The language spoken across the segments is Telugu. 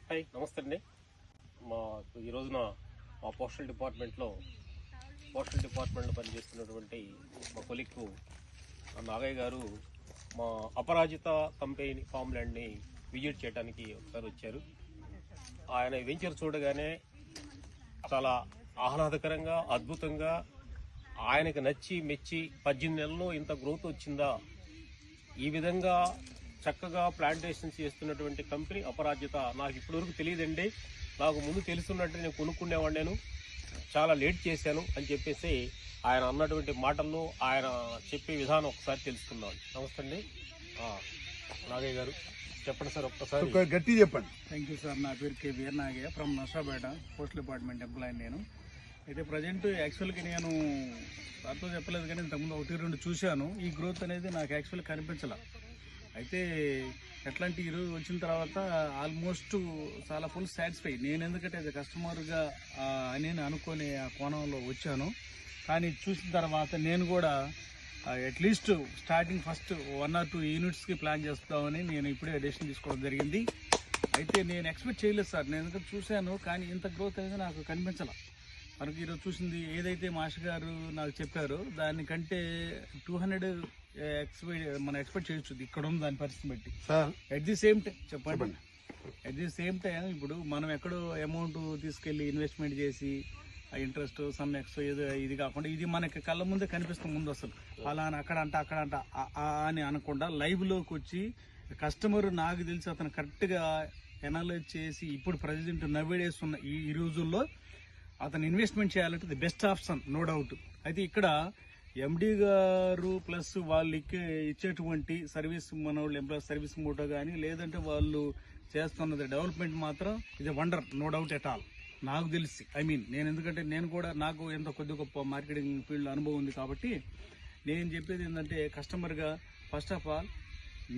హాయ్, నమస్తే అండి. ఈ రోజున మా పోస్టల్ డిపార్ట్మెంట్లో పనిచేస్తున్నటువంటి మా కొలిక్కు నాగయ్య గారు మా అపరాజిత కంపెనీ ఫామ్ ల్యాండ్ని విజిట్ చేయడానికి ఒకసారి వచ్చారు. ఆయన వెంచర్ చూడగానే చాలా ఆహ్లాదకరంగా, అద్భుతంగా, ఆయనకు నచ్చి మెచ్చి 18 నెలల్లో ఇంత గ్రోత్ వచ్చిందా, ఈ విధంగా చక్కగా ప్లాంటేషన్స్ చేస్తున్నటువంటి కంపెనీ అపరాజిత నాకు ఇప్పటివరకు తెలియదండి. నాకు ముందు తెలుసున్నట్టు నేను కొనుక్కునేవాడిని, నేను చాలా లేట్ చేశాను అని చెప్పేసి ఆయన అన్నటువంటి మాటల్లో ఆయన చెప్పే విధానం ఒకసారి తెలుసుకుందాం. నమస్తే అండి నాగయ్య గారు, చెప్పండి సార్, ఒక్కసారి గట్టి చెప్పండి. Thank you sir. నా పేరు K Veer Nagayya from Narsapet, postal department employee. నేను అయితే ప్రజెంట్ యాక్చువల్గా నేను దాంతో చెప్పలేదు కానీ ఇంతకుముందు 1-2 చూశాను. ఈ గ్రోత్ అనేది నాకు యాక్చువల్గా కనిపించాల. అయితే ఎట్లాంటి ఈరోజు వచ్చిన తర్వాత ఆల్మోస్ట్ చాలా ఫుల్ సాటిస్ఫై. నేను ఎందుకంటే అది కస్టమర్గా అని అనుకునే ఆ కోణంలో వచ్చాను. కానీ చూసిన తర్వాత నేను కూడా అట్లీస్ట్ స్టార్టింగ్ ఫస్ట్ 1 or 2 యూనిట్స్కి ప్లాన్ చేస్తామని నేను ఇప్పుడే డెసిషన్ తీసుకోవడం జరిగింది. అయితే నేను ఎక్స్పెక్ట్ చేయలేదు సార్. నేను ఎందుకంటే చూశాను కానీ ఇంత గ్రోత్ అనేది నాకు కనిపించాల. మనకి ఈరోజు చూసింది ఏదైతే మాస్టర్ గారు నాకు చెప్పారో దానికంటే 200 మనం ఎక్స్పెక్ట్ చేయొచ్చు ఇక్కడ ఉన్న దాని పరిస్థితి బట్టి. అట్ ది సేమ్ టైం చెప్పండి, అట్ ది సేమ్ టైం ఇప్పుడు మనం ఎక్కడో అమౌంట్ తీసుకెళ్లి ఇన్వెస్ట్మెంట్ చేసి ఆ ఇంట్రెస్ట్ సమ్ ఎక్స్ ఏదో ఇది కాకుండా ఇది మనకి కళ్ళ ముందే కనిపిస్తుంది. ముందు అసలు అలా అక్కడ అంట అని అనకుండా లైవ్లోకి వచ్చి కస్టమర్ నాకు తెలిసి అతను కరెక్ట్గా ఎనలైజ్ చేసి ఇప్పుడు ప్రజెంట్ నవ్వేడేస్ ఉన్న ఈ రోజుల్లో అతను ఇన్వెస్ట్మెంట్ చేయాలంటే the best option, no doubt. అయితే ఇక్కడ ఎండి గారు ప్లస్ వాళ్ళకి ఇచ్చేటువంటి సర్వీస్, మన వాళ్ళు ఎంప్లాయీ సర్వీస్ మూటో కానీ లేదంటే వాళ్ళు చేస్తున్నది డెవలప్మెంట్ మాత్రం ఇది wonder, no doubt at all. నాకు తెలిసి నేను ఎందుకంటే నేను కూడా నాకు ఎంతో కొద్ది గొప్ప మార్కెటింగ్ ఫీల్డ్ అనుభవం ఉంది కాబట్టి నేను చెప్పేది ఏంటంటే కస్టమర్గా ఫస్ట్ ఆఫ్ ఆల్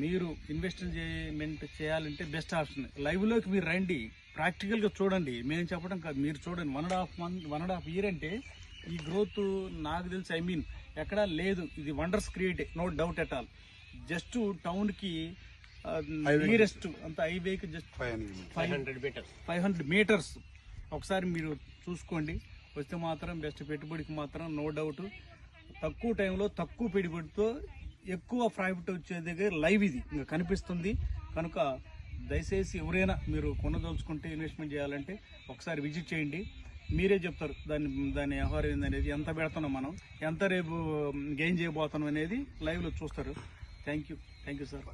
మీరు ఇన్వెస్ట్మెంట్ చేయాలంటే బెస్ట్ ఆప్షన్. లైవ్లోకి మీరు రండి, ప్రాక్టికల్గా చూడండి. మేము చెప్పడం కాదు, మీరు చూడండి. 1.5 year అంటే ఈ గ్రోత్ నాకు తెలిసి ఎక్కడా లేదు. ఇది wonders create, no doubt at all. Just టౌన్కి నియరెస్ట్ అంత హైవేకి జస్ట్ 500 మీటర్స్. ఒకసారి మీరు చూసుకోండి, వస్తే మాత్రం బెస్ట్. పెట్టుబడికి మాత్రం నో డౌట్. తక్కువ టైంలో తక్కువ పెట్టుబడితో ఎక్కువ ప్రాఫిట్ వచ్చే దగ్గర లైవ్ ఇది ఇంకా కనిపిస్తుంది. కనుక దయచేసి ఎవరైనా మీరు కొనదలుచుకుంటే ఇన్వెస్ట్మెంట్ చేయాలంటే ఒకసారి విజిట్ చేయండి. మీరే చెప్తారు దాని వ్యవహారం ఏందనేది, ఎంత పెడుతున్నాం మనం, ఎంత రేపు గెయిన్ చేయబోతున్నాం అనేది లైవ్లో చూస్తారు. Thank you sir.